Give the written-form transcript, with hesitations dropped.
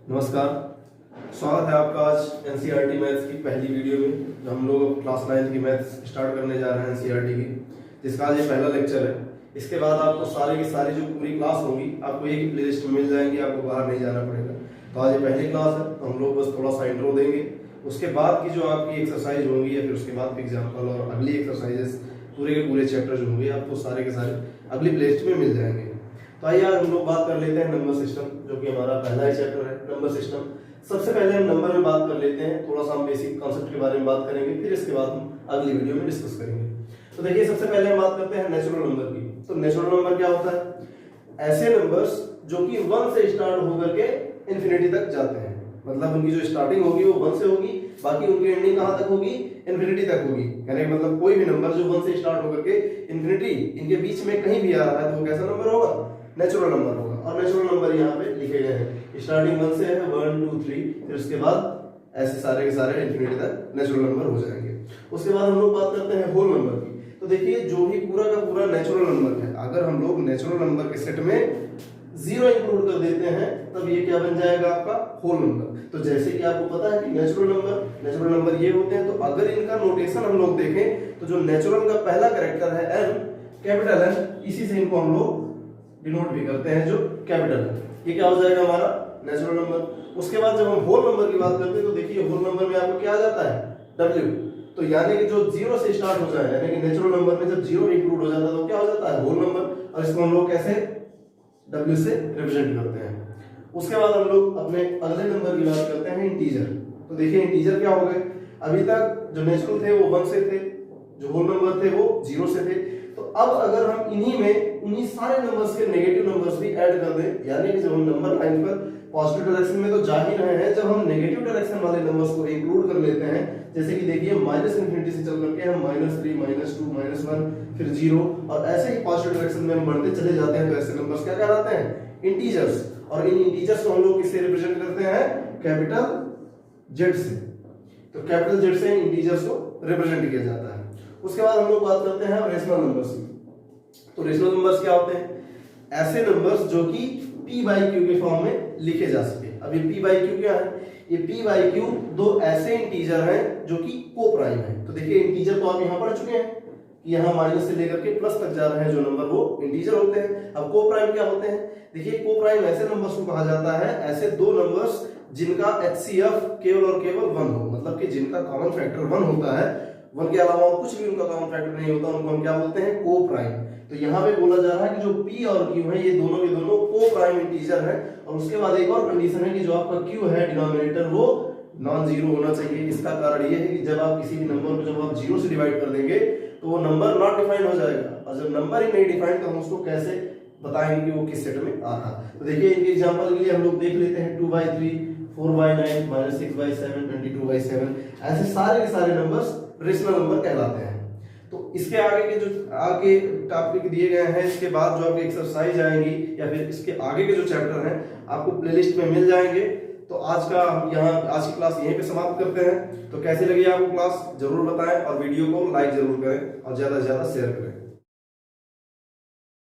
नमस्कार, स्वागत है आपका आज एनसीईआरटी मैथ्स की पहली वीडियो में। जो हम लोग क्लास 9 की मैथ्स स्टार्ट करने जा रहे हैं एनसीईआरटी की, जिसका आज ये पहला लेक्चर है। इसके बाद आपको सारी की सारी जो पूरी क्लास होगी आपको एक ही प्लेलिस्ट में मिल जाएंगी, आपको बाहर नहीं जाना पड़ेगा। तो आज ये पहली क्लास है, तो हम लोग बस थोड़ा सा इंट्रो देंगे। उसके बाद की जो आपकी एक्सरसाइज होंगी या फिर उसके बाद के एग्जाम्पल और अगली एक्सरसाइजेस पूरे के पूरे चैप्टर जो होंगे आपको सारे के सारे अगली प्लेलिस्ट में मिल जाएंगे। तो आइए आज हम लोग बात कर लेते हैं नंबर सिस्टम, जो कि हमारा पहला ही चैप्टर है नंबर सिस्टम। सबसे पहले हम नंबर में बात कर लेते हैं, थोड़ा सा हम बेसिक कॉन्सेप्ट के बारे में बात करेंगे, फिर इसके बाद हम अगली वीडियो में डिस्कस करेंगे। तो देखिए, सबसे पहले हम बात करते हैं नेचुरल नंबर की। तो नेचुरल नंबर क्या होता है? ऐसे नंबर्स जो कि 1 से स्टार्ट होकर के इंफिनिटी तक जाते हैं, मतलब उनकी जो स्टार्टिंग होगी वो 1 से होगी, बाकी उनकी एंडिंग कहां तक होगी? इंफिनिटी तक होगी। कहने का मतलब कोई भी नंबर जो 1 से स्टार्ट होकर के इंफिनिटी इनके बीच में कहीं भी आ रहा है तो वो कैसा नंबर होगा? नेचुरल नंबर होगा। और नेचुरल नंबर यहाँ पे लिखे गए हैं, स्टार्टिंग 1 से है 1 2 3, फिर उसके बाद ऐसे सारे के सारे इंफिनिटी तक नेचुरल नंबर हो जाएंगे। उसके बाद हम लोग बात करते हैं होल नंबर की। तो देखिए, जो भी पूरा का पूरा नेचुरल नंबर है, अगर हम लोग नेचुरल नंबर के सेट में 0 इंक्लूड कर देते हैं तब ये क्या बन जाएगा? आपका होल नंबर। तो जैसे कि आपको पता है कि नेचुरल नंबर ये होते हैं, तो अगर इनका नोटेशन हम लोग देखें तो जो नेचुरल का पहला कैरेक्टर है n, कैपिटल N, इसी से इनको हम लोग डिनोट भी करते हैं, जो कैपिटल है। ये क्या हो जाएगा? हमारा नेचुरल नंबर। उसके बाद जब हम होल नंबर की बात करते हैं तो देखिए, होल नंबर में आपको क्या आ जाता है? W। तो यानी कि जो 0 से स्टार्ट हो जाए, यानी कि नेचुरल नंबर में जब 0 इंक्लूड हो जाता है तो क्या हो जाता है? Whole number. और इसको हम लोग कैसे W से रिप्रेजेंट करते हैं। उसके बाद हम लोग अपने अगले नंबर की बात करते हैं, इंटीजर। तो देखिए, इंटीजर क्या हो गए? अभी तक जो नेचुरल थे वो 1 से थे, जो होल नंबर थे वो 0 से थे। तो अब अगर हम उन्हीं सारे नंबर्स के नेगेटिव नंबर्स भी ऐड कर दें, यानी कि जब हम नंबर लाइन पर पॉजिटिव डायरेक्शन में तो जा ही रहे हैं, जब हम नेगेटिव डायरेक्शन वाले नंबर्स को इंक्लूड कर लेते हैं, जैसे कि देखिए माइनस इंफिनिटी से चल करके हम -3 -2 -1 फिर 0, और ऐसे ही पॉजिटिव डायरेक्शन में हम बढ़ते चले जाते हैं, तो ऐसे नंबर्स क्या कहलाते हैं? इंटीजर्स। और इन इंटीजर्स को हम लोग किससे रिप्रेजेंट करते हैं? कैपिटल जेड से। तो कैपिटल जेड से इंटीजर्स को रिप्रेजेंट किया जाता है। उसके बाद हम लोग बात करते हैं रेशनल नंबर्स की। तो रेशनल नंबर्स क्या होते हैं? ऐसे नंबर्स जो कि p/q के फॉर्म में लिखे जा सके। अब ये p/q क्या है? ये p/q दो ऐसे इंटीजर हैं जो कि को प्राइम है। तो देखिए, इंटीजर तो आप यहां पढ़ चुके हैं कि यहां माइनस से लेकर के प्लस तक जा रहे हैं जो नंबर, वो इंटीजर होते हैं। अब को प्राइम क्या होते हैं? देखिए, को प्राइम ऐसे नंबर्स को कहा जाता है, ऐसे दो नंबर्स जिनका HCF केवल और केवल 1 हो, मतलब कि जिनका कॉमन फैक्टर 1 होता है, 1 के अलावा और कुछ भी उनका कॉमन फैक्टर नहीं होता, उनको हम क्या बोलते हैं? को प्राइम। तो यहाँ पे बोला जा रहा है कि जो p और q है, ये दोनों के दोनों को प्राइम इंटीजर है। और उसके बाद एक और कंडीशन है कि जो आपका q है डिनोमिनेटर, वो नॉन जीरो होना चाहिए। इसका कारण ये है कि जब आप किसी भी नंबर को जब आप 0 से डिवाइड कर देंगे तो वो नंबर नॉट डिफाइंड हो जाएगा, और जब नंबर ही नहीं डिफाइंड तो हम उसको कैसे बताएंगे कि वो किस सेट में आ रहा है? तो देखिए, इनके एग्जांपल के लिए हम लोग देख लेते हैं 2/3, 4/9, -6/7, 22/7, ऐसे सारे के सारे नंबर्स रेशनल नंबर कहलाते हैं। तो इसके आगे के जो आगे टॉपिक दिए गए हैं, इसके बाद जो आपकी एक्सरसाइज आएंगी या फिर इसके आगे के जो चैप्टर हैं आपको प्लेलिस्ट में मिल जाएंगे। तो आज की क्लास यहीं पे समाप्त करते हैं। तो कैसी लगी आपको क्लास जरूर बताएं, और वीडियो को लाइक जरूर करें और ज्यादा से ज्यादा शेयर करें।